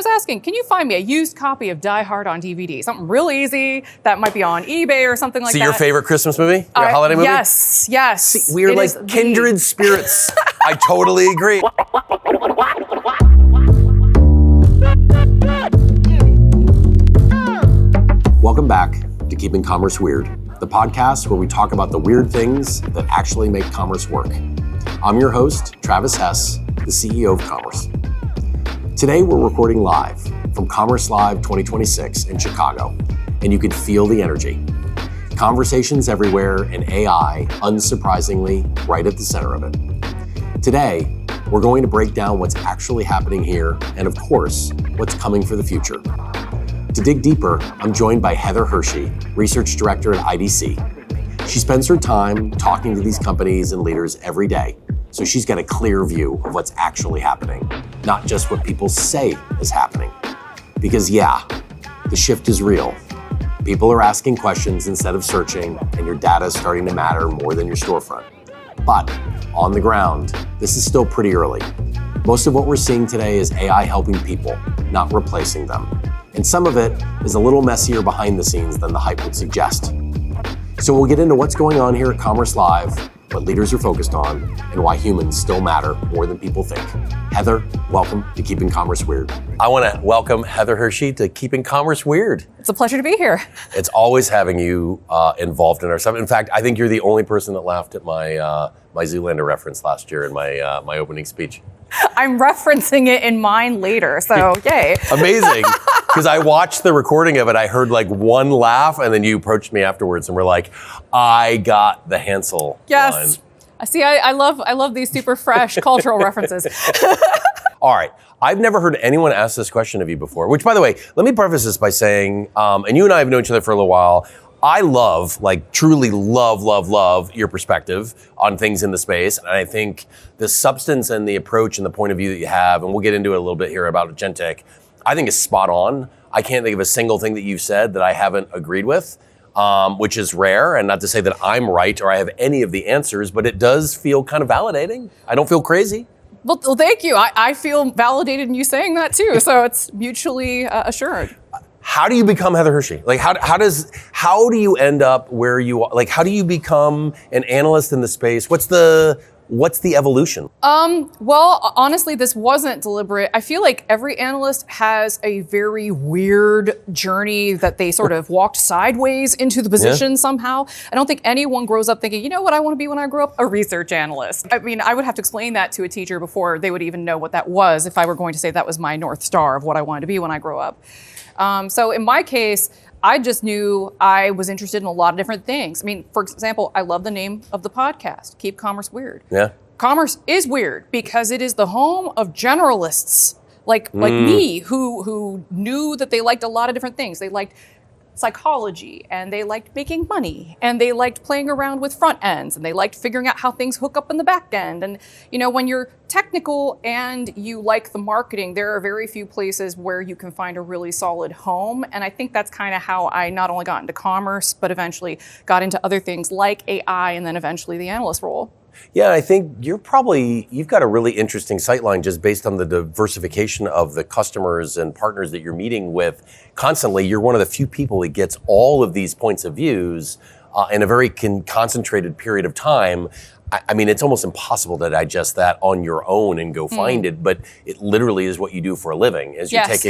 was asking, can you find me a used copy of Die Hard on DVD? Something real easy that might be on eBay or something like that. So your favorite Christmas movie? Your holiday movie? Yes. See, we're like kindred spirits. I totally agree. Welcome back to Keeping Commerce Weird, the podcast where we talk about the weird things that actually make commerce work. I'm your host, Travis Hess, the CEO of Commerce. Today we're recording live from Commerce Live 2026 in Chicago, and you can feel the energy. Conversations everywhere and AI, unsurprisingly, right at the center of it. Today, we're going to break down what's actually happening here and, of course, what's coming for the future. To dig deeper, I'm joined by Heather Hershey, Research Director at IDC. She spends her time talking to these companies and leaders every day, so she's got a clear view of what's actually happening, not just what people say is happening. Because yeah, the shift is real. People are asking questions instead of searching, and your data is starting to matter more than your storefront. But on the ground, this is still pretty early. Most of what we're seeing today is AI helping people, not replacing them. And some of it is a little messier behind the scenes than the hype would suggest. So we'll get into what's going on here at Commerce Live, what leaders are focused on, and why humans still matter more than people think. Heather, welcome to Keeping Commerce Weird. I want to welcome Heather Hershey to Keeping Commerce Weird. It's a pleasure to be here. It's always having you involved in our stuff. In fact, I think you're the only person that laughed at my Zoolander reference last year in my opening speech. I'm referencing it in mine later, so yay. Amazing, because I watched the recording of it. I heard like one laugh, and then you approached me afterwards and were like, I got the Hansel line. See, I love these super fresh cultural references. All right, I've never heard anyone ask this question of you before, which, by the way, let me preface this by saying, and you and I have known each other for a little while, I love, like truly love your perspective on things in the space. And I think the substance and the approach and the point of view that you have, and we'll get into it a little bit here about agentic, I think is spot on. I can't think of a single thing that you've said that I haven't agreed with, which is rare. And not to say that I'm right or I have any of the answers, but it does feel kind of validating. I don't feel crazy. Well, thank you. I feel validated in you saying that too. So it's mutually assured. How do you become Heather Hershey? Like, how do you end up where you are? Like, how do you become an analyst in the space? What's the evolution? Well, honestly, this wasn't deliberate. I feel like every analyst has a very weird journey that they sort of walked sideways into the position somehow. I don't think anyone grows up thinking, you know what I want to be when I grow up? A research analyst. I mean, I would have to explain that to a teacher before they would even know what that was if I were going to say that was my North Star of what I wanted to be when I grow up. So in my case, I just knew I was interested in a lot of different things. I mean, for example, I love the name of the podcast, Keep Commerce Weird. Yeah. Commerce is weird because it is the home of generalists like me who knew that they liked a lot of different things. They liked psychology, and they liked making money, and they liked playing around with front ends, and they liked figuring out how things hook up in the back end. And you know, when you're technical and you like the marketing, there are very few places where you can find a really solid home. And I think that's kind of how I not only got into commerce, but eventually got into other things like AI, and then eventually the analyst role. Yeah, I think you've got a really interesting sightline just based on the diversification of the customers and partners that you're meeting with constantly. You're one of the few people that gets all of these points of views in a very concentrated period of time. I mean, it's almost impossible to digest that on your own and go find it, but it literally is what you do for a living. As you're it's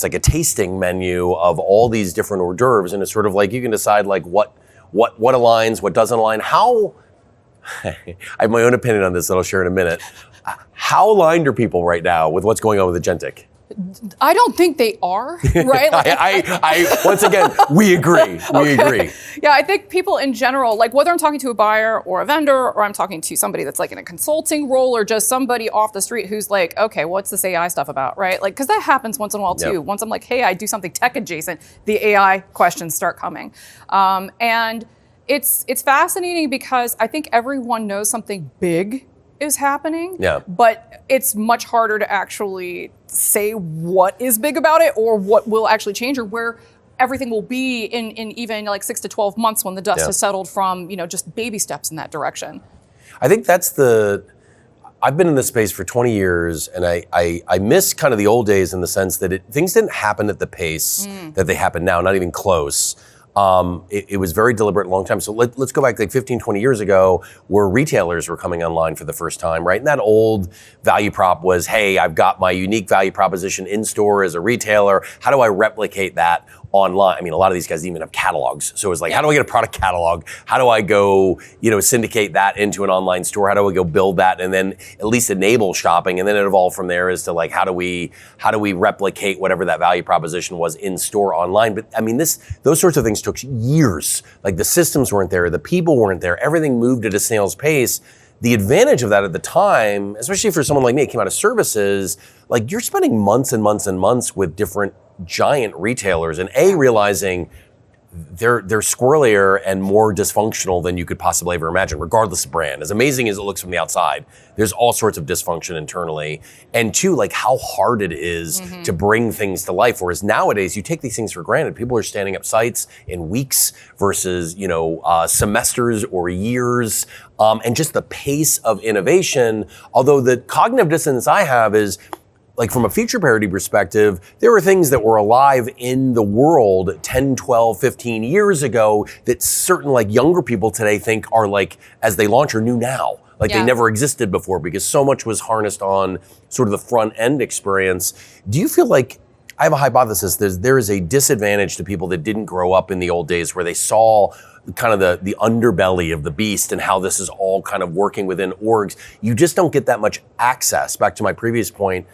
like a tasting menu of all these different hors d'oeuvres, and it's sort of like you can decide like what aligns, what doesn't align. How, I have my own opinion on this that I'll share in a minute. How aligned are people right now with what's going on with agentic? I don't think they are, right? Like, I once again, we agree. We agree. Yeah, I think people in general, like whether I'm talking to a buyer or a vendor, or I'm talking to somebody that's like in a consulting role, or just somebody off the street who's like, okay, what's this AI stuff about, right? Like, because that happens once in a while too. Once I'm like, hey, I do something tech adjacent, the AI questions start coming. And it's fascinating because I think everyone knows something big is happening, but it's much harder to actually say what is big about it or what will actually change or where everything will be in even like 6 to 12 months when the dust has settled from, just baby steps in that direction. I think that's I've been in this space for 20 years, and I miss kind of the old days in the sense that things didn't happen at the pace that they happen now, not even close. It was very deliberate a long time. So let's go back like 15, 20 years ago where retailers were coming online for the first time, right? And that old value prop was, hey, I've got my unique value proposition in store as a retailer. How do I replicate that online? I mean, a lot of these guys didn't even have catalogs. So it was like, how do I get a product catalog? How do I go, syndicate that into an online store? How do I go build that and then at least enable shopping? And then it evolved from there as to like, how do we replicate whatever that value proposition was in store online? But I mean, those sorts of things took years. Like the systems weren't there, the people weren't there, everything moved at a snail's pace. The advantage of that at the time, especially for someone like me that came out of services, like you're spending months and months and months with different giant retailers and realizing they're squirrelier and more dysfunctional than you could possibly ever imagine, regardless of brand. As amazing as it looks from the outside, there's all sorts of dysfunction internally. And two, like how hard it is to bring things to life. Whereas nowadays, you take these things for granted. People are standing up sites in weeks versus, semesters or years. And just the pace of innovation, although the cognitive dissonance I have is, like from a feature parity perspective, there were things that were alive in the world 10, 12, 15 years ago that certain like younger people today think are like, as they launch, are new now. Like they never existed before because so much was harnessed on sort of the front end experience. Do you feel like, I have a hypothesis, there is a disadvantage to people that didn't grow up in the old days where they saw kind of the underbelly of the beast and how this is all kind of working within orgs. You just don't get that much access, back to my previous point,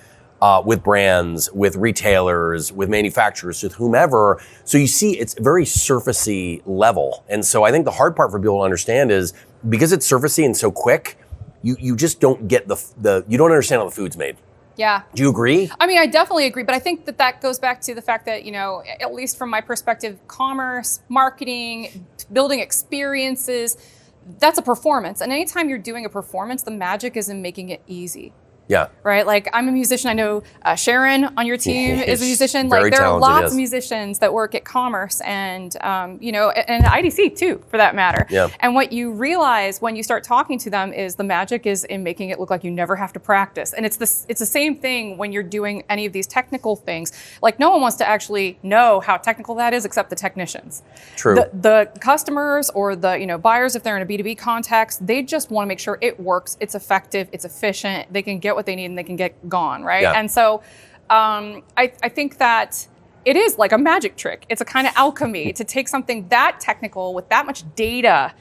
with brands, with retailers, with manufacturers, with whomever. So you see it's very surfacey level. And so I think the hard part for people to understand is because it's surfacey and so quick, you just don't get you don't understand how the food's made. Yeah. Do you agree? I mean, I definitely agree, but I think that goes back to the fact that, at least from my perspective, commerce, marketing, building experiences, that's a performance. And anytime you're doing a performance, the magic is in making it easy. Yeah. Right. Like I'm a musician. I know Sharon on your team is a musician. Very like there are talented, lots of musicians that work at Commerce and, and IDC too, for that matter. Yeah. And what you realize when you start talking to them is the magic is in making it look like you never have to practice. And it's the same thing when you're doing any of these technical things. Like no one wants to actually know how technical that is except the technicians. True. The customers or the buyers, if they're in a B2B context, they just want to make sure it works, it's effective, it's efficient, they can get what they need and they can get gone, right? Yeah. And so I think that it is like a magic trick. It's a kind of alchemy to take something that technical with that much data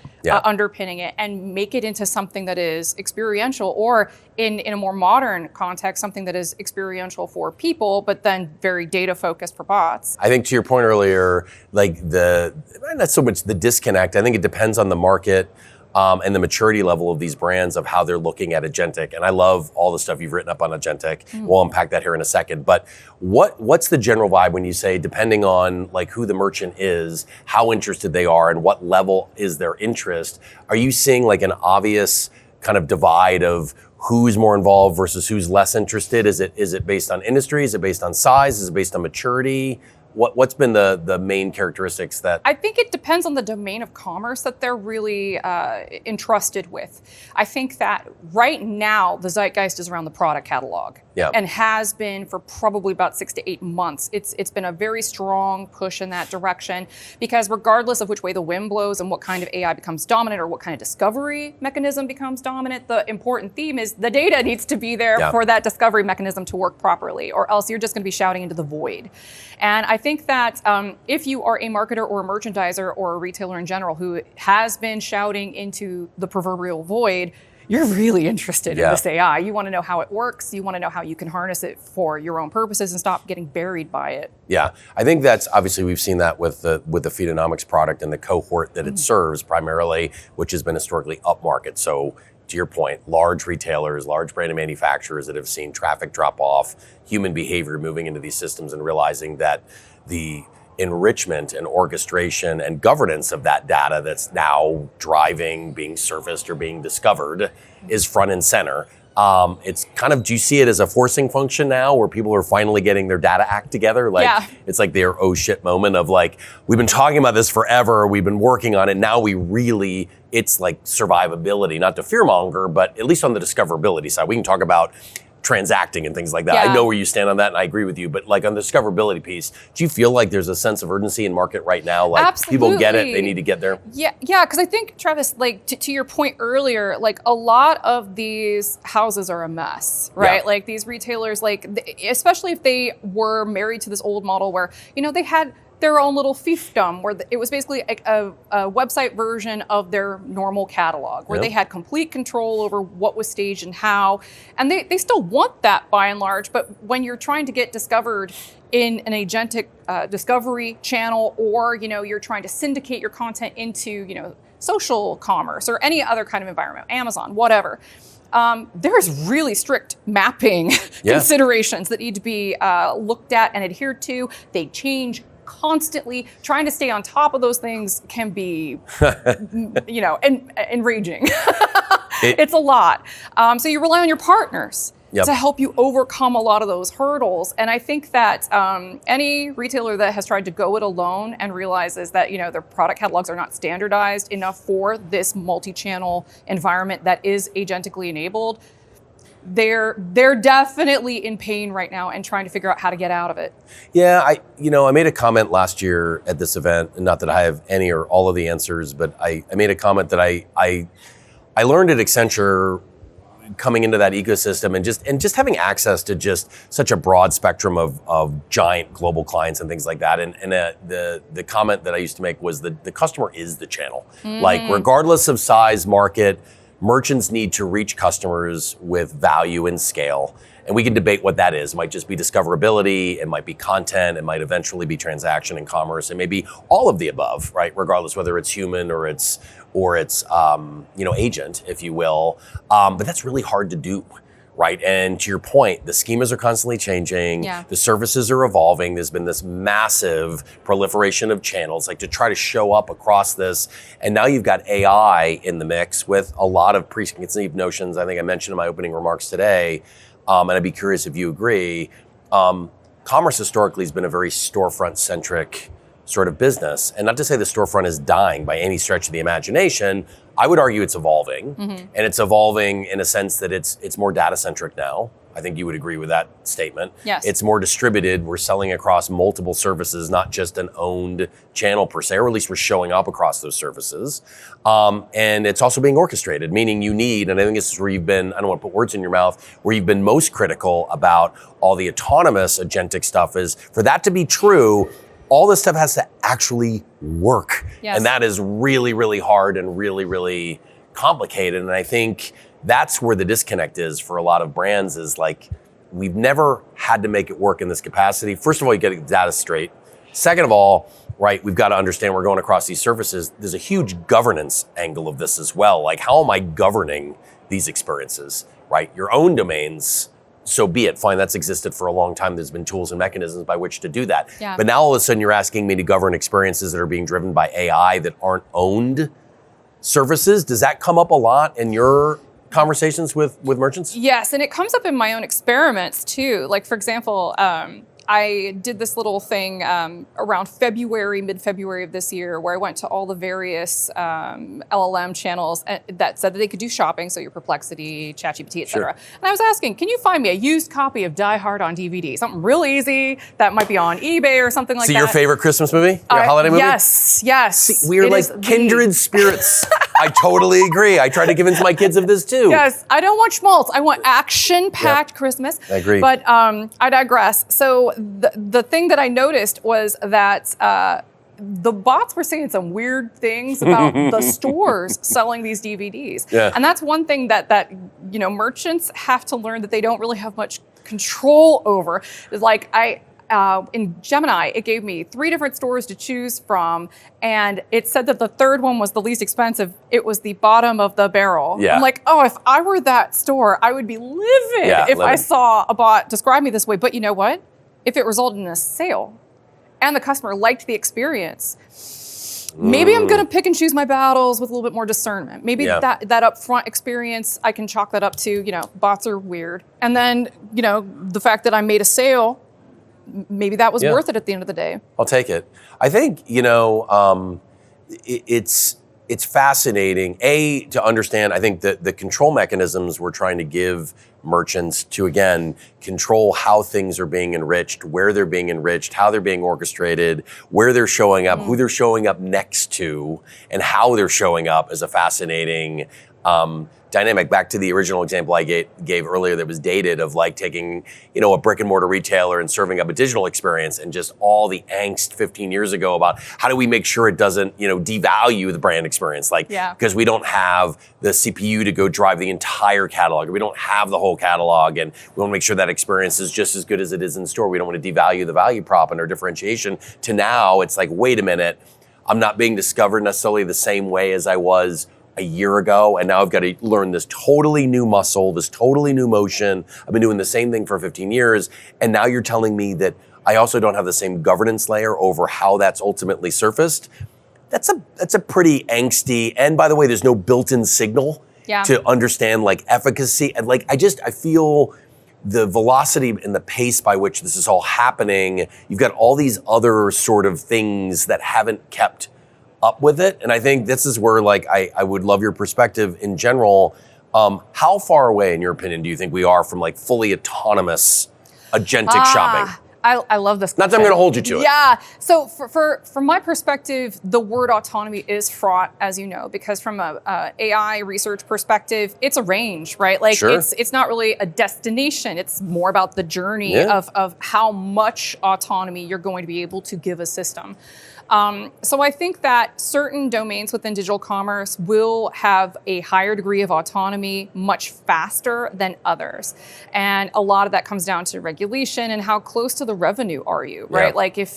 underpinning it and make it into something that is experiential, or in a more modern context, something that is experiential for people, but then very data focused for bots. I think to your point earlier, like not so much the disconnect, I think it depends on the market. And the maturity level of these brands of how they're looking at agentic. And I love all the stuff you've written up on agentic. We'll unpack that here in a second. But what's the general vibe when you say, depending on like who the merchant is, how interested they are, and what level is their interest, are you seeing like an obvious kind of divide of who's more involved versus who's less interested? Is it based on industry? Is it based on size? Is it based on maturity? What's been the main characteristics that? I think it depends on the domain of commerce that they're really entrusted with. I think that right now the zeitgeist is around the product catalog, and has been for probably about 6 to 8 months. It's been a very strong push in that direction because regardless of which way the wind blows and what kind of AI becomes dominant or what kind of discovery mechanism becomes dominant, the important theme is the data needs to be there for that discovery mechanism to work properly, or else you're just going to be shouting into the void. And I think that if you are a marketer or a merchandiser or a retailer in general who has been shouting into the proverbial void, you're really interested in this AI. You want to know how it works. You want to know how you can harness it for your own purposes and stop getting buried by it. Yeah, I think that's obviously we've seen that with the Feedonomics product and the cohort that it serves primarily, which has been historically upmarket. So to your point, large retailers, large brand manufacturers that have seen traffic drop off, human behavior moving into these systems and realizing that the enrichment and orchestration and governance of that data that's now driving, being surfaced or being discovered is front and center. It's kind of, do you see it as a forcing function now where people are finally getting their data act together? Like, it's like their oh shit moment of like, we've been talking about this forever, we've been working on it, now it's like survivability, not to fearmonger, but at least on the discoverability side. We can talk about transacting and things like that. I know where you stand on that and I agree with you, but like on the discoverability piece, do you feel like there's a sense of urgency in market right now? Like Absolutely. People get it, they need to get there? Yeah, because I think, Travis, like to your point earlier, like a lot of these houses are a mess, right? Like these retailers, like especially if they were married to this old model where, they had their own little fiefdom, where it was basically a website version of their normal catalog, where they had complete control over what was staged and how. And they still want that by and large, but when you're trying to get discovered in an agentic discovery channel, or you're trying to syndicate your content into social commerce or any other kind of environment, Amazon, whatever. There's really strict mapping considerations that need to be looked at and adhered to. They change constantly. Trying to stay on top of those things can be, enraging. It's a lot. So you rely on your partners to help you overcome a lot of those hurdles. And I think that any retailer that has tried to go it alone and realizes that their product catalogs are not standardized enough for this multi-channel environment that is agentically enabled, they're definitely in pain right now and trying to figure out how to get out of it. Yeah, I made a comment last year at this event, and not that I have any or all of the answers, but I made a comment that I learned at Accenture coming into that ecosystem and just having access to just such a broad spectrum of giant global clients and things like that. And the comment that I used to make was that the customer is the channel. Like regardless of size, market, merchants need to reach customers with value and scale. And we can debate what that is. It might just be discoverability, it might be content, it might eventually be transaction and commerce, it may be all of the above, right? Regardless whether it's human or it's agent, if you will. But that's really hard to do, right? And to your point, the schemas are constantly changing. The services are evolving. There's been this massive proliferation of channels, like to try to show up across this. And now you've got AI in the mix with a lot of preconceived notions. I think I mentioned in my opening remarks today, and I'd be curious if you agree. Commerce historically has been a very storefront-centric sort of business. And not to say the storefront is dying by any stretch of the imagination. I would argue it's evolving, and it's evolving in a sense that it's more data-centric now. I think you would agree with that statement. Yes. It's more distributed. We're selling across multiple services, not just an owned channel per se, or at least we're showing up across those services. And it's also being orchestrated, meaning you need, and I think this is where you've been, I don't want to put words in your mouth, where you've been most critical about all the autonomous agentic stuff is, for that to be true, all this stuff has to actually work. And that is really, really hard and really, really complicated. And I think that's where the disconnect is for a lot of brands, is like, we've never had to make it work in this capacity. First of all, you get the data straight. Second of all, right, we've got to understand we're going across these surfaces. There's a huge governance angle of this as well. Like, how am I governing these experiences, right? Your own domains, so be it, fine, that's existed for a long time. There's been tools and mechanisms by which to do that. But now all of a sudden you're asking me to govern experiences that are being driven by AI that aren't owned services. Does that come up a lot in your conversations with merchants? Yes, and it comes up in my own experiments too. Like, for example, I did this little thing around mid-February of this year, where I went to all the various LLM channels that said that they could do shopping, so your Perplexity, ChatGPT, et cetera. And I was asking, can you find me a used copy of Die Hard on DVD? Something real easy that might be on eBay or something like that. So your favorite Christmas movie? Your holiday movie? Yes. See, we are like kindred spirits. I totally agree. I try to convince my kids of this too. Yes, I don't want schmaltz. I want action-packed Christmas. I agree. But I digress. So the thing that I noticed was that the bots were saying some weird things about the stores selling these DVDs. And that's one thing that merchants have to learn that they don't really have much control over. Like, in Gemini, it gave me 3 different stores to choose from, and it said that the third one was the least expensive. It was the bottom of the barrel. I'm like, oh, if I were that store, I would be livid if I saw a bot describe me this way. But you know what? If it resulted in a sale and the customer liked the experience, Maybe I'm going to pick and choose my battles with a little bit more discernment. Maybe that upfront experience, I can chalk that up to, bots are weird. And then, the fact that I made a sale, maybe that was worth it at the end of the day. I'll take it. I think, it's fascinating, to understand, I think, that the control mechanisms we're trying to give merchants to, again, control how things are being enriched, where they're being enriched, how they're being orchestrated, where they're showing up, who they're showing up next to, and how they're showing up is a fascinating dynamic. Back to the original example I gave earlier that was dated of like taking, a brick and mortar retailer and serving up a digital experience, and just all the angst 15 years ago about how do we make sure it doesn't, devalue the brand experience. Because we don't have the CPU to go drive the entire catalog, or we don't have the whole catalog, and we want to make sure that experience is just as good as it is in store. We don't want to devalue the value prop and our differentiation. To now, it's like, wait a minute, I'm not being discovered necessarily the same way as I was a year ago, and now I've got to learn this totally new muscle, this totally new motion. I've been doing the same thing for 15 years, and now you're telling me that I also don't have the same governance layer over how that's ultimately surfaced. That's a pretty angsty, and by the way, there's no built-in signal to understand like efficacy, and I feel the velocity and the pace by which this is all happening. You've got all these other sort of things that haven't kept up with it. And I think this is where I would love your perspective in general. How far away, in your opinion, do you think we are from fully autonomous agentic shopping? I love this question. Not that I'm going to hold you to it. Yeah. So from my perspective, the word autonomy is fraught, as you know, because from a AI research perspective, it's a range, right? It's not really a destination. It's more about the journey of how much autonomy you're going to be able to give a system. So I think that certain domains within digital commerce will have a higher degree of autonomy much faster than others. And a lot of that comes down to regulation and how close to the revenue are you, right?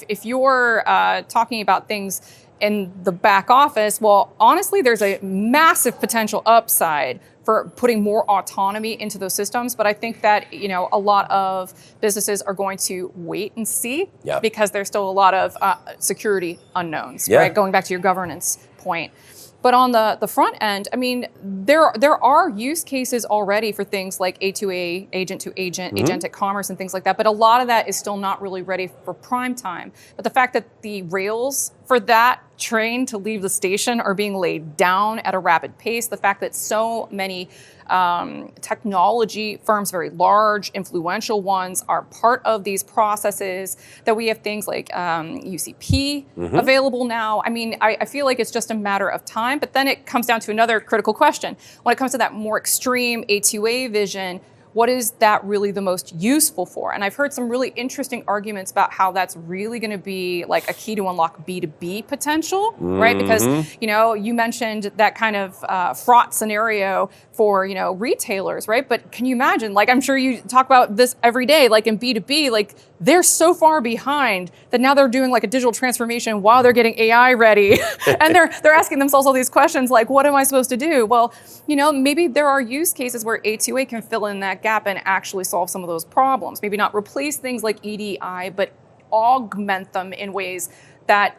If you're talking about things in the back office, well, honestly, there's a massive potential upside for putting more autonomy into those systems. But I think that, a lot of businesses are going to wait and see because there's still a lot of security unknowns, right? Going back to your governance point. But on the front end, I mean, there are use cases already for things like A2A, agent to agent, agentic commerce and things like that. But a lot of that is still not really ready for prime time. But the fact that the rails for that train to leave the station are being laid down at a rapid pace, the fact that so many technology firms, very large, influential ones, are part of these processes, that we have things like UCP available now. I mean, I feel like it's just a matter of time, but then it comes down to another critical question. When it comes to that more extreme A2A vision, what is that really the most useful for? And I've heard some really interesting arguments about how that's really going to be like a key to unlock B2B potential, right? Because, you mentioned that kind of fraught scenario for, retailers, right? But can you imagine, I'm sure you talk about this every day, in B2B, they're so far behind that now they're doing a digital transformation while they're getting AI ready. And they're asking themselves all these questions what am I supposed to do? Well, maybe there are use cases where A2A can fill in that gap and actually solve some of those problems. Maybe not replace things like EDI, but augment them in ways that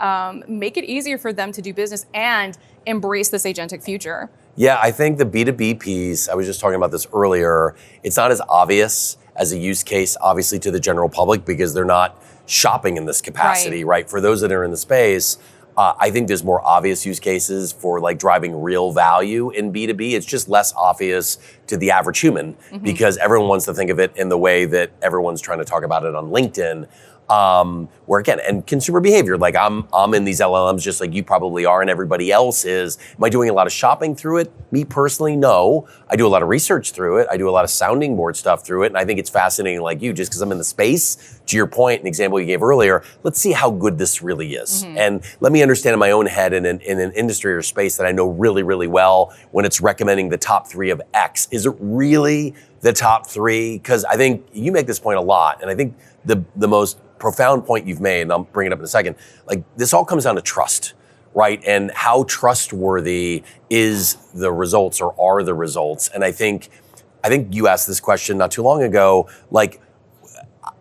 make it easier for them to do business and embrace this agentic future. Yeah, I think the B2B piece, I was just talking about this earlier, it's not as obvious as a use case, obviously, to the general public because they're not shopping in this capacity, right? For those that are in the space, I think there's more obvious use cases for driving real value in B2B. It's just less obvious to the average human because everyone wants to think of it in the way that everyone's trying to talk about it on LinkedIn. Where again, and consumer behavior, I'm in these LLMs just like you probably are and everybody else is. Am I doing a lot of shopping through it? Me personally, no. I do a lot of research through it. I do a lot of sounding board stuff through it. And I think it's fascinating like you, just because I'm in the space. To your point, an example you gave earlier, let's see how good this really is. And let me understand in my own head in an industry or space that I know really, really well when it's recommending the top 3 of X. Is it really the top 3? Because I think you make this point a lot. And I think the most profound point you've made, and I'll bring it up in a second, this all comes down to trust, right? And how trustworthy is the results or are the results? And I think you asked this question not too long ago,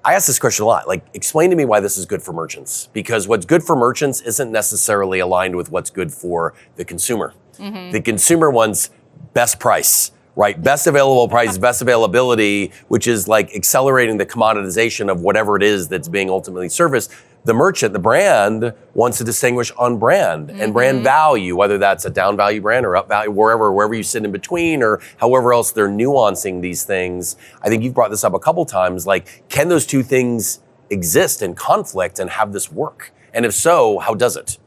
I ask this question a lot. Like, explain to me why this is good for merchants. Because what's good for merchants isn't necessarily aligned with what's good for the consumer. The consumer wants best price, right? Best available price, best availability, which is like accelerating the commoditization of whatever it is that's being ultimately serviced. The merchant, the brand, wants to distinguish on brand and brand value, whether that's a down value brand or up value, wherever you sit in between, or however else they're nuancing these things. I think you've brought this up a couple times. Like, can those two things exist in conflict and have this work? And if so, how does it?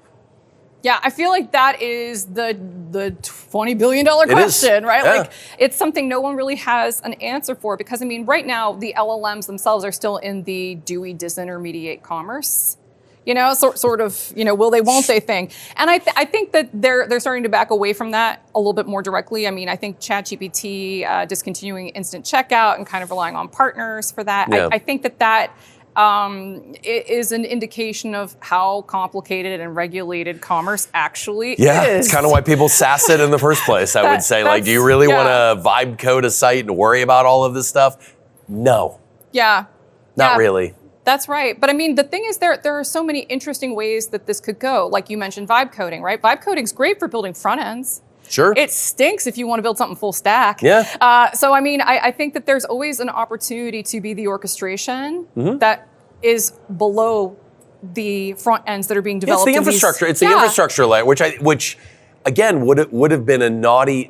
Yeah, I feel like that is the $20 billion question, right? Yeah. Like, it's something no one really has an answer for, because I mean, right now the LLMs themselves are still in the do we disintermediate commerce? Sort of, will they, won't they thing. And I think that they're starting to back away from that a little bit more directly. I mean, I think ChatGPT discontinuing instant checkout and kind of relying on partners for that. Yeah. I think that it is an indication of how complicated and regulated commerce actually is. Yeah, it's kind of why people sass it in the first place, I would say. Like, do you really want to vibe code a site and worry about all of this stuff? No. Yeah. Not really. That's right. But I mean, the thing is, there are so many interesting ways that this could go. Like you mentioned, vibe coding, right? Vibe coding's great for building front ends. Sure. It stinks if you want to build something full stack. Yeah. So, I mean, I think that there's always an opportunity to be the orchestration that is below the front ends that are being developed. It's the infrastructure. It's the infrastructure layer, which again, would have been a devalued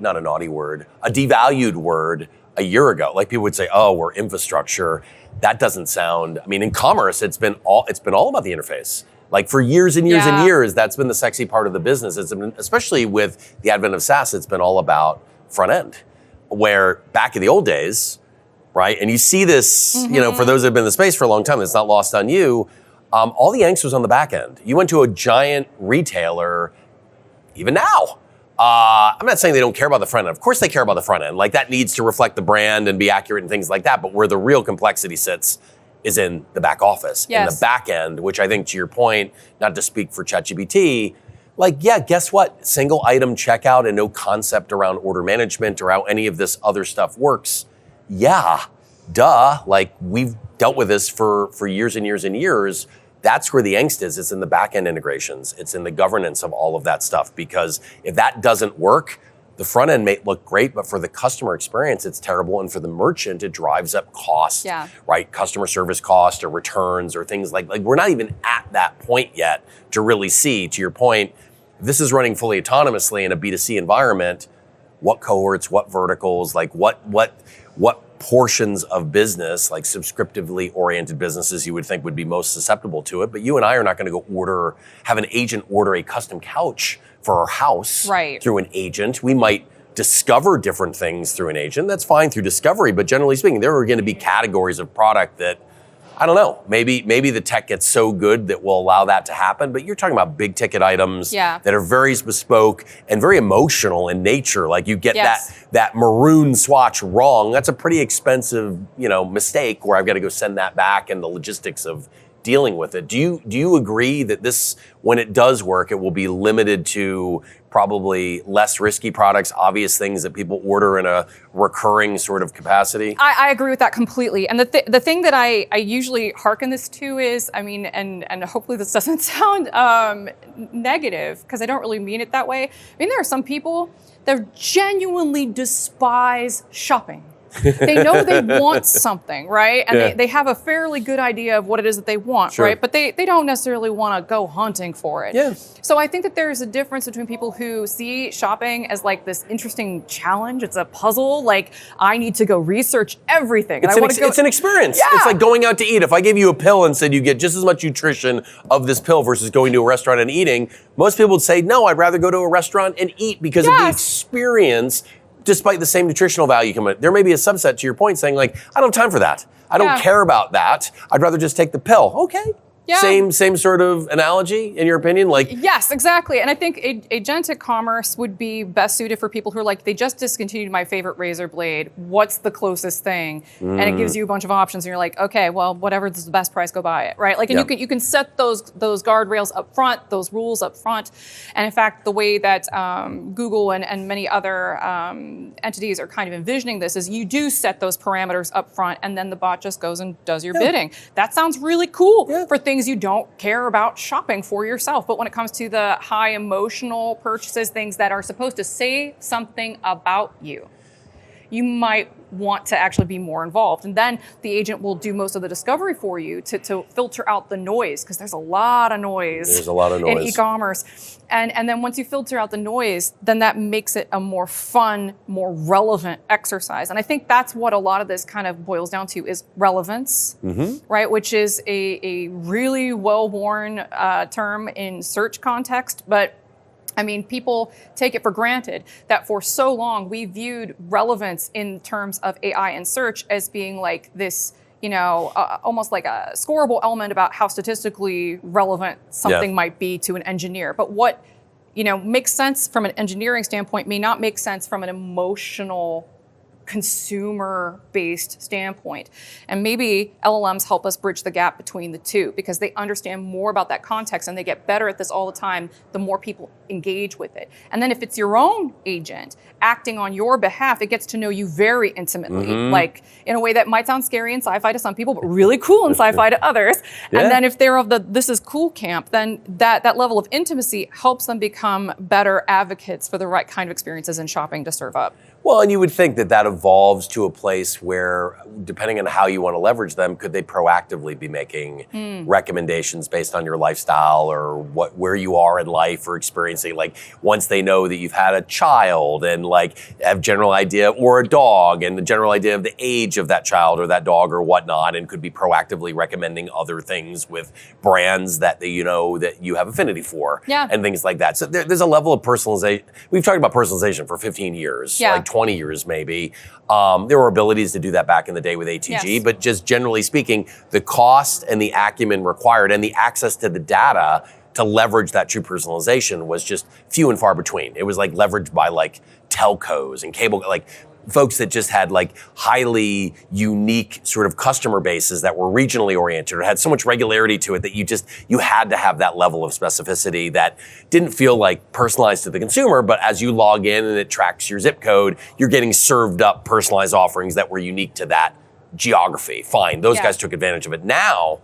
word a year ago. Like, people would say, oh, we're infrastructure. That doesn't sound, I mean, in commerce, it's been all about the interface. Like, for years and years and years, that's been the sexy part of the business. It's been, especially with the advent of SaaS, it's been all about front end. Where back in the old days, right, and you see this, for those that have been in the space for a long time, it's not lost on you, all the angst was on the back end. You went to a giant retailer, even now. I'm not saying they don't care about the front end. Of course they care about the front end. Like, that needs to reflect the brand and be accurate and things like that. But where the real complexity sits is in the back office, in the back end, which I think, to your point, not to speak for ChatGPT, like, yeah, guess what? Single item checkout and no concept around order management or how any of this other stuff works. Yeah, duh. Like, we've dealt with this for years and years and years. That's where the angst is. It's in the back end integrations. It's in the governance of all of that stuff. Because if that doesn't work, the front end may look great, but for the customer experience, it's terrible. And for the merchant, it drives up cost, right? Customer service cost or returns or things like we're not even at that point yet to really see, to your point, if this is running fully autonomously in a B2C environment, what cohorts, what verticals, like what portions of business, like subscriptively oriented businesses, you would think would be most susceptible to it. But you and I are not going to go have an agent order a custom couch for our house through an agent. We might discover different things through an agent. That's fine through discovery. But generally speaking, there are going to be categories of product that, I don't know, maybe the tech gets so good that will allow that to happen. But you're talking about big ticket items that are very bespoke and very emotional in nature. Like, you get that maroon swatch wrong. That's a pretty expensive, mistake where I've got to go send that back, and the logistics of dealing with it. Do you agree that this, when it does work, it will be limited to probably less risky products, obvious things that people order in a recurring sort of capacity? I agree with that completely. And the thing that I usually hearken this to is, I mean, and hopefully this doesn't sound negative, because I don't really mean it that way. I mean, there are some people that genuinely despise shopping. They know they want something, right? And they have a fairly good idea of what it is that they want, right? But they don't necessarily want to go hunting for it. So I think that there's a difference between people who see shopping as like this interesting challenge. It's a puzzle. Like, I need to go research everything. It's an experience. It's like going out to eat. If I gave you a pill and said you get just as much nutrition of this pill versus going to a restaurant and eating, most people would say, no, I'd rather go to a restaurant and eat because of the experience. Despite the same nutritional value coming, there may be a subset, to your point, saying like, I don't have time for that. I don't care about that. I'd rather just take the pill. Okay, Yeah. Same sort of analogy, in your opinion? Like, yes, exactly. And I think agentic commerce would be best suited for people who are like, they just discontinued my favorite razor blade. What's the closest thing? And it gives you a bunch of options, and you're like, okay, well, whatever's the best price, go buy it, right? Like, and you can set those guardrails up front, those rules up front. And in fact, the way that Google and many other entities are kind of envisioning this is you do set those parameters up front, and then the bot just goes and does your bidding. That sounds really cool for things you don't care about shopping for yourself. But when it comes to the high emotional purchases, things that are supposed to say something about you, you might want to actually be more involved. And then the agent will do most of the discovery for you to filter out the noise, because there's a lot of noise. There's a lot of noise in e-commerce. And then once you filter out the noise, then that makes it a more fun, more relevant exercise. And I think that's what a lot of this kind of boils down to, is relevance, right? Which is a really well-worn term in search context, but I mean, people take it for granted that for so long we viewed relevance in terms of AI and search as being like this, almost like a scoreable element about how statistically relevant something might be to an engineer. But what, makes sense from an engineering standpoint may not make sense from an emotional, consumer-based standpoint. And maybe LLMs help us bridge the gap between the two, because they understand more about that context and they get better at this all the time the more people engage with it. And then if it's your own agent acting on your behalf, it gets to know you very intimately, like in a way that might sound scary in sci-fi to some people, but really cool in sci-fi to others. And then if they're of the this is cool camp, then that level of intimacy helps them become better advocates for the right kind of experiences in shopping to serve up. Well, and you would think that evolves to a place where, depending on how you want to leverage them, could they proactively be making recommendations based on your lifestyle or where you are in life or experiencing, like once they know that you've had a child and like have general idea, or a dog, and the general idea of the age of that child or that dog or whatnot, and could be proactively recommending other things with brands that that you have affinity for, and things like that. So there's a level of personalization. We've talked about personalization for 15 years, like 20 years maybe. There were abilities to do that back in the day with ATG, but just generally speaking, the cost and the acumen required and the access to the data to leverage that true personalization was just few and far between. It was like leveraged by like telcos and cable, like folks that just had like highly unique sort of customer bases that were regionally oriented or had so much regularity to it that you had to have that level of specificity that didn't feel like personalized to the consumer, but as you log in and it tracks your zip code, you're getting served up personalized offerings that were unique to that geography. Fine, those guys took advantage of it. Now,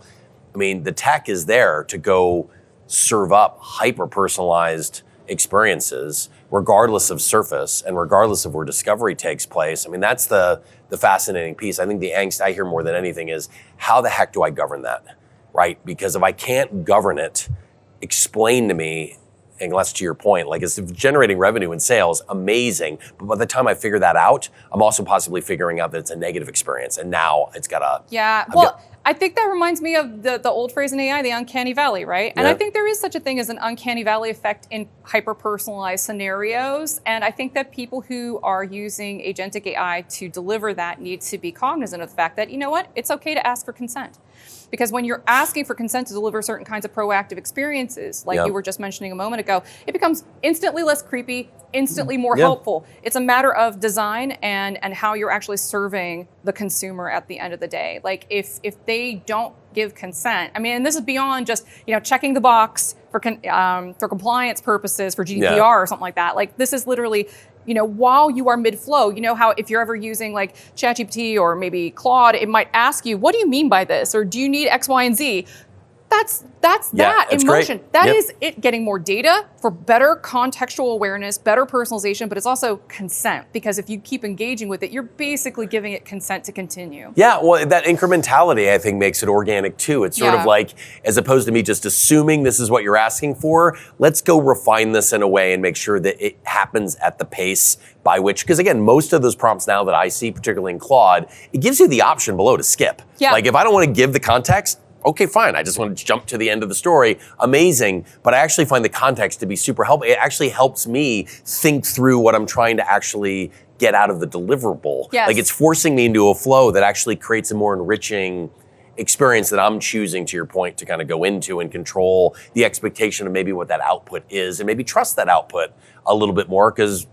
I mean, the tech is there to go serve up hyper-personalized experiences regardless of surface and regardless of where discovery takes place. I mean, that's the fascinating piece. I think the angst I hear more than anything is, how the heck do I govern that, right? Because if I can't govern it, explain to me, unless to your point, like it's generating revenue and sales, amazing. But by the time I figure that out, I'm also possibly figuring out that it's a negative experience. And now it's got a... I think that reminds me of the old phrase in AI, the uncanny valley, right? And I think there is such a thing as an uncanny valley effect in hyper-personalized scenarios. And I think that people who are using agentic AI to deliver that need to be cognizant of the fact that, it's okay to ask for consent. Because when you're asking for consent to deliver certain kinds of proactive experiences, like you were just mentioning a moment ago, it becomes instantly less creepy, instantly more helpful. It's a matter of design and how you're actually serving the consumer at the end of the day. Like if they don't give consent, I mean, and this is beyond just checking the box for compliance purposes, for GDPR or something like that. Like this is literally, while you are mid-flow, how if you're ever using like ChatGPT or maybe Claude, it might ask you, what do you mean by this? Or do you need X, Y, and Z? That's that in motion. That is it getting more data for better contextual awareness, better personalization, but it's also consent. Because if you keep engaging with it, you're basically giving it consent to continue. Yeah, well, that incrementality, I think, makes it organic too. It's sort of like, as opposed to me just assuming this is what you're asking for, let's go refine this in a way and make sure that it happens at the pace by which, because again, most of those prompts now that I see, particularly in Claude, it gives you the option below to skip. Like if I don't want to give the context, okay, fine. I just want to jump to the end of the story. Amazing. But I actually find the context to be super helpful. It actually helps me think through what I'm trying to actually get out of the deliverable. Like it's forcing me into a flow that actually creates a more enriching experience that I'm choosing, to your point, to kind of go into and control the expectation of maybe what that output is, and maybe trust that output a little bit more, because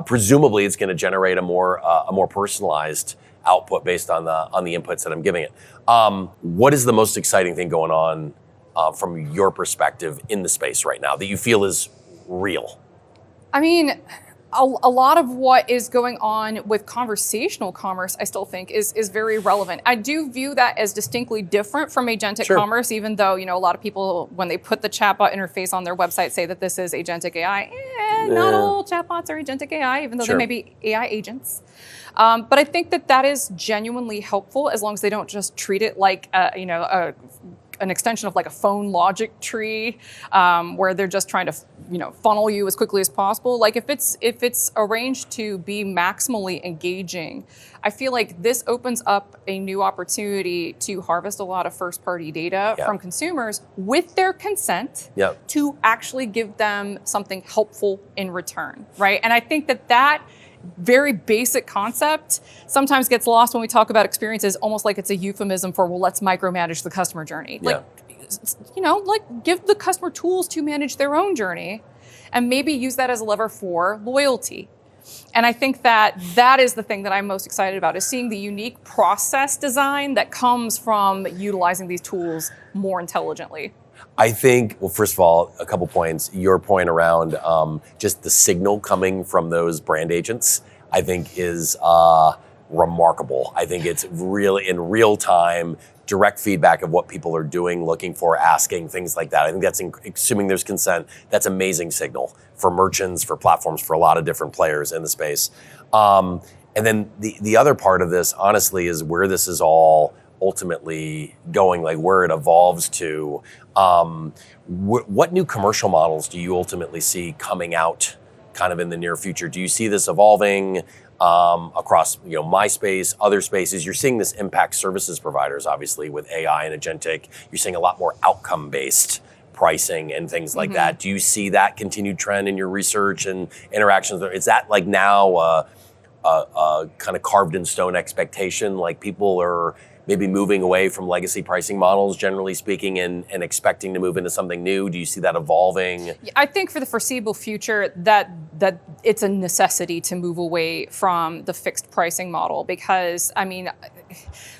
presumably it's going to generate a more personalized output based on the inputs that I'm giving it. What is the most exciting thing going on from your perspective in the space right now that you feel is real? I mean, a lot of what is going on with conversational commerce, I still think is very relevant. I do view that as distinctly different from agentic commerce, even though, a lot of people, when they put the chatbot interface on their website, say that this is agentic AI. Not all chatbots are agentic AI, even though they may be AI agents. But I think that is genuinely helpful, as long as they don't just treat it like, an extension of like a phone logic tree, where they're just trying to, funnel you as quickly as possible. Like if it's arranged to be maximally engaging, I feel like this opens up a new opportunity to harvest a lot of first-party data from consumers with their consent to actually give them something helpful in return, right? And I think that very basic concept sometimes gets lost when we talk about experiences, almost like it's a euphemism for, well, let's micromanage the customer journey. Like, give the customer tools to manage their own journey, and maybe use that as a lever for loyalty. And I think that is the thing that I'm most excited about, is seeing the unique process design that comes from utilizing these tools more intelligently. I think, well, first of all, a couple points. Your point around just the signal coming from those brand agents, I think is remarkable. I think it's really in real time, direct feedback of what people are doing, looking for, asking, things like that. I think that's, assuming there's consent, that's amazing signal for merchants, for platforms, for a lot of different players in the space. And then the other part of this, honestly, is where this is all ultimately going, like where it evolves to. What new commercial models do you ultimately see coming out kind of in the near future? Do you see this evolving across my space, other spaces? You're seeing this impact services providers, obviously, with AI and agentic. You're seeing a lot more outcome-based pricing and things like that. Do you see that continued trend in your research and interactions? Is that like now a kind of carved in stone expectation? Like people are maybe moving away from legacy pricing models, generally speaking, and expecting to move into something new? Do you see that evolving? I think for the foreseeable future that it's a necessity to move away from the fixed pricing model, because,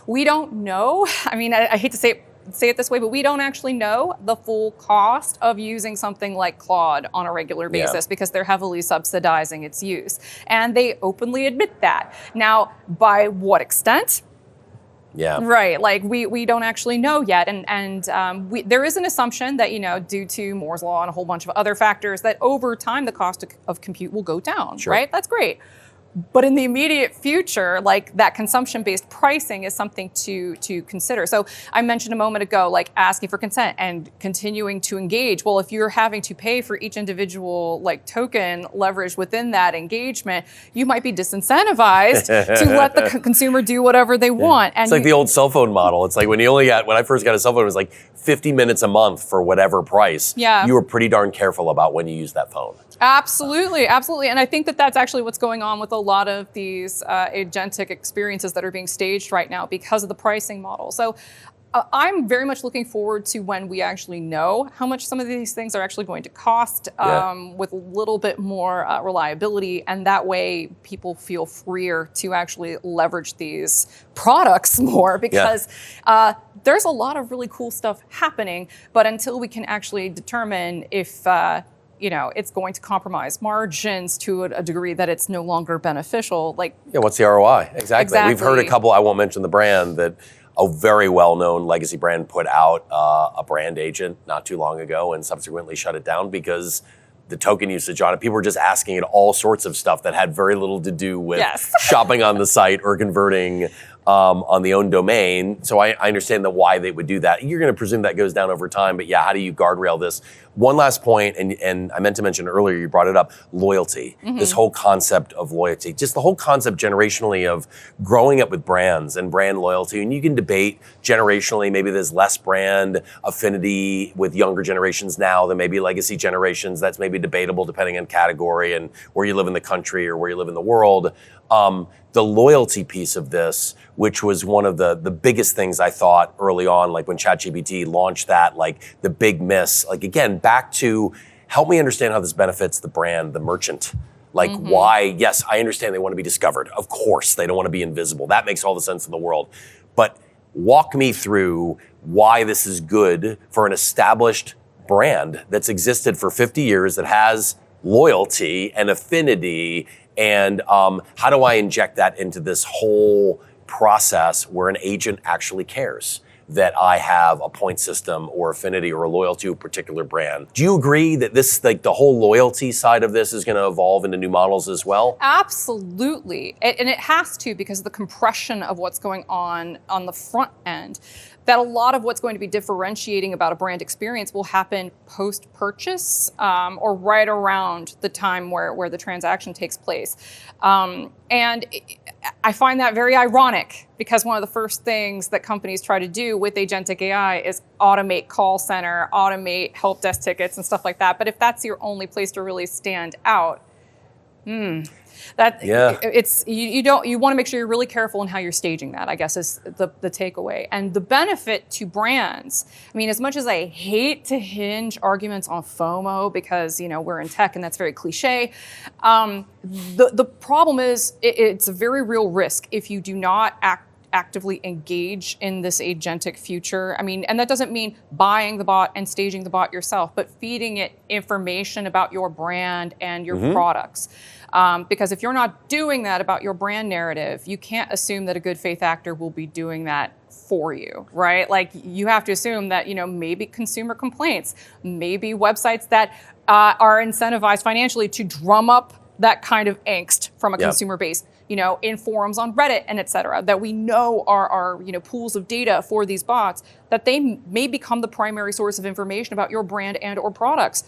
we don't know. I hate to say it this way, but we don't actually know the full cost of using something like Claude on a regular basis, because they're heavily subsidizing its use. And they openly admit that. Now, by what extent? Yeah. Right. Like we don't actually know yet. And there is an assumption that, due to Moore's Law and a whole bunch of other factors, that over time the cost of compute will go down. Sure. Right? That's great. But in the immediate future, like that consumption-based pricing is something to consider. So I mentioned a moment ago, like asking for consent and continuing to engage. Well, if you're having to pay for each individual like token leverage within that engagement, you might be disincentivized to let the consumer do whatever they want. And it's like the old cell phone model. It's like when I first got a cell phone, it was like 50 minutes a month for whatever price. Yeah. You were pretty darn careful about when you use that phone. Absolutely. And I think that's actually what's going on with a lot of these agentic experiences that are being staged right now because of the pricing model. So I'm very much looking forward to when we actually know how much some of these things are actually going to cost, with a little bit more reliability. And that way people feel freer to actually leverage these products more, because there's a lot of really cool stuff happening. But until we can actually determine if it's going to compromise margins to a degree that it's no longer beneficial. What's the ROI? Exactly. We've heard a couple, I won't mention the brand, that a very well-known legacy brand put out a brand agent not too long ago and subsequently shut it down because the token usage on it, people were just asking it all sorts of stuff that had very little to do with shopping on the site or converting on the own domain. So I understand why they would do that. You're going to presume that goes down over time, but how do you guardrail this? One last point, and I meant to mention earlier, you brought it up, loyalty. This whole concept of loyalty, just the whole concept generationally of growing up with brands and brand loyalty. And you can debate generationally, maybe there's less brand affinity with younger generations now than maybe legacy generations. That's maybe debatable depending on category and where you live in the country or where you live in the world. The loyalty piece of this, which was one of the biggest things I thought early on, like when ChatGPT launched that, like the big miss, like again, back to help me understand how this benefits the brand, the merchant. Like why, yes, I understand they want to be discovered. Of course, they don't want to be invisible. That makes all the sense in the world. But walk me through why this is good for an established brand that's existed for 50 years, that has loyalty and affinity, and how do I inject that into this whole process where an agent actually cares that I have a point system or affinity or a loyalty to a particular brand? Do you agree that this, like the whole loyalty side of this is going to evolve into new models as well? Absolutely. And it has to, because of the compression of what's going on the front end, that a lot of what's going to be differentiating about a brand experience will happen post-purchase or right around the time where the transaction takes place. And I find that very ironic, because one of the first things that companies try to do with agentic AI is automate call center, automate help desk tickets and stuff like that. But if that's your only place to really stand out, it's you want to make sure you're really careful in how you're staging that, I guess, is the takeaway. And the benefit to brands, I mean, as much as I hate to hinge arguments on FOMO, because we're in tech and that's very cliche, the problem is it's a very real risk if you do not actively engage in this agentic future. I mean, and that doesn't mean buying the bot and staging the bot yourself, but feeding it information about your brand and your products. Because if you're not doing that about your brand narrative, you can't assume that a good faith actor will be doing that for you, right? Like, you have to assume that, maybe consumer complaints, maybe websites that are incentivized financially to drum up that kind of angst from a consumer base, in forums on Reddit and et cetera, that we know are pools of data for these bots, that they may become the primary source of information about your brand and or products.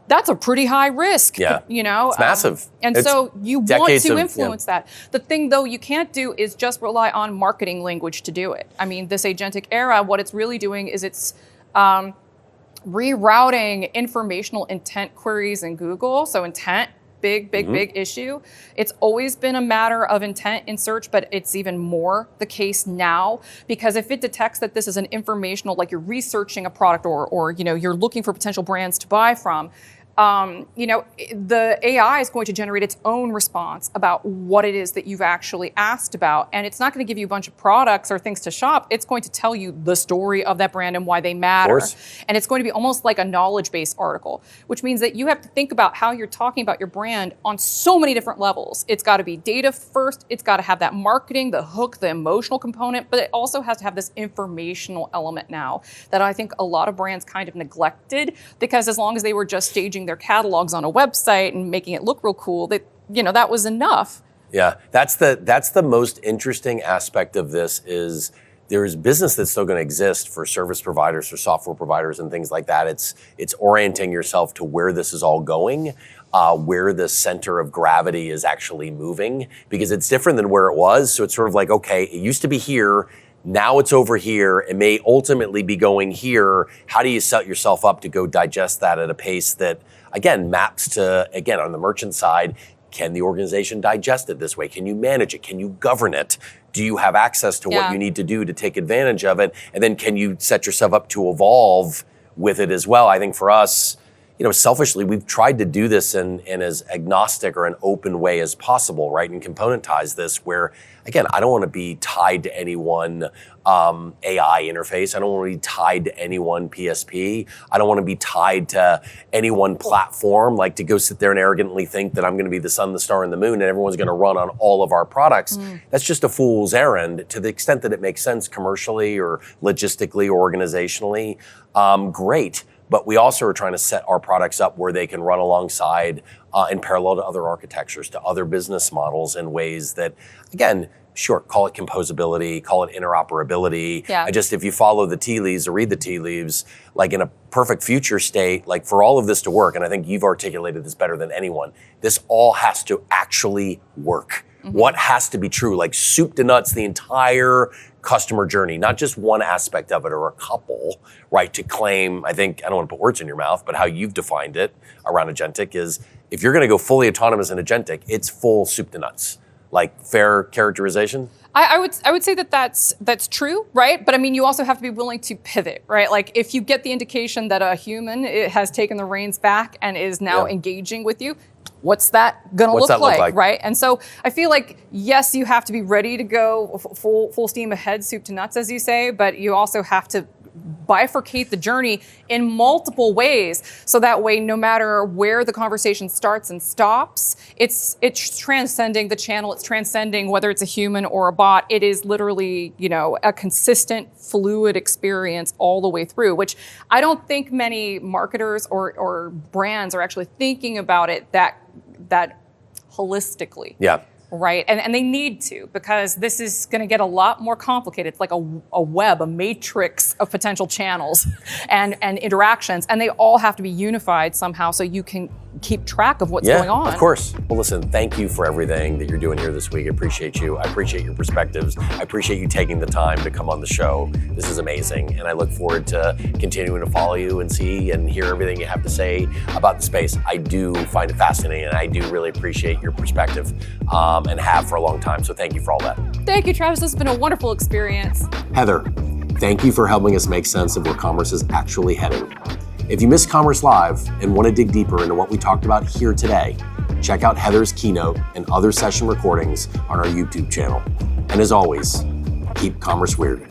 That's a pretty high risk, It's massive. So you want to influence that. The thing, though, you can't do is just rely on marketing language to do it. I mean, this agentic era, what it's really doing is it's rerouting informational intent queries in Google. So intent, big issue. It's always been a matter of intent in search, but it's even more the case now, because if it detects that this is an informational, like you're researching a product or you're looking for potential brands to buy from, the AI is going to generate its own response about what it is that you've actually asked about. And it's not going to give you a bunch of products or things to shop. It's going to tell you the story of that brand and why they matter. And it's going to be almost like a knowledge-based article, which means that you have to think about how you're talking about your brand on so many different levels. It's got to be data first. It's got to have that marketing, the hook, the emotional component, but it also has to have this informational element now that I think a lot of brands kind of neglected, because as long as they were just staging their catalogs on a website and making it look real cool, that was enough. Yeah, that's the most interesting aspect of this, is there is business that's still going to exist for service providers, for software providers and things like that. It's orienting yourself to where this is all going, where the center of gravity is actually moving, because it's different than where it was. So it's sort of like, okay, it used to be here, now it's over here. It may ultimately be going here. How do you set yourself up to go digest that at a pace that, again, maps to, again, on the merchant side, can the organization digest it this way? Can you manage it? Can you govern it? Do you have access to what you need to do to take advantage of it? And then can you set yourself up to evolve with it as well? I think for us, selfishly, we've tried to do this in as agnostic or an open way as possible, right? And componentize this where, again, I don't want to be tied to any one AI interface. I don't want to be tied to any one PSP. I don't want to be tied to any one platform, like to go sit there and arrogantly think that I'm going to be the sun, the star, and the moon, and everyone's going to run on all of our products. That's just a fool's errand. To the extent that it makes sense commercially or logistically or organizationally, great. But we also are trying to set our products up where they can run alongside in parallel to other architectures, to other business models in ways that, again, sure, call it composability, call it interoperability. If you follow the tea leaves or read the tea leaves, like in a perfect future state, like for all of this to work, and I think you've articulated this better than anyone, this all has to actually work. What has to be true, like soup to nuts, the entire customer journey, not just one aspect of it or a couple, right? To claim, I don't want to put words in your mouth, but how you've defined it around agentic is, if you're going to go fully autonomous and agentic, it's full soup to nuts. Like fair characterization? I would say that that's true, right? But I mean, you also have to be willing to pivot, right? Like if you get the indication that a human has taken the reins back and is now engaging with you, what's that gonna look like, right? And so I feel like, yes, you have to be ready to go full steam ahead, soup to nuts, as you say, but you also have to bifurcate the journey in multiple ways, so that way, no matter where the conversation starts and stops, it's transcending the channel, it's transcending whether it's a human or a bot. It is literally, a consistent, fluid experience all the way through, which I don't think many marketers or brands are actually thinking about it that holistically. Yeah. Right, and they need to, because this is going to get a lot more complicated. It's like a web, a matrix of potential channels and interactions, and they all have to be unified somehow so you can keep track of what's going on. Of course. Well, listen, thank you for everything that you're doing here this week. I appreciate you. I appreciate your perspectives. I appreciate you taking the time to come on the show. This is amazing, and I look forward to continuing to follow you and see and hear everything you have to say about the space. I do find it fascinating, and I do really appreciate your perspective, and have for a long time. So thank you for all that. Thank you, Travis. This has been a wonderful experience. Heather, thank you for helping us make sense of where commerce is actually heading. If you missed Commerce Live and want to dig deeper into what we talked about here today, check out Heather's keynote and other session recordings on our YouTube channel. And as always, keep commerce weird.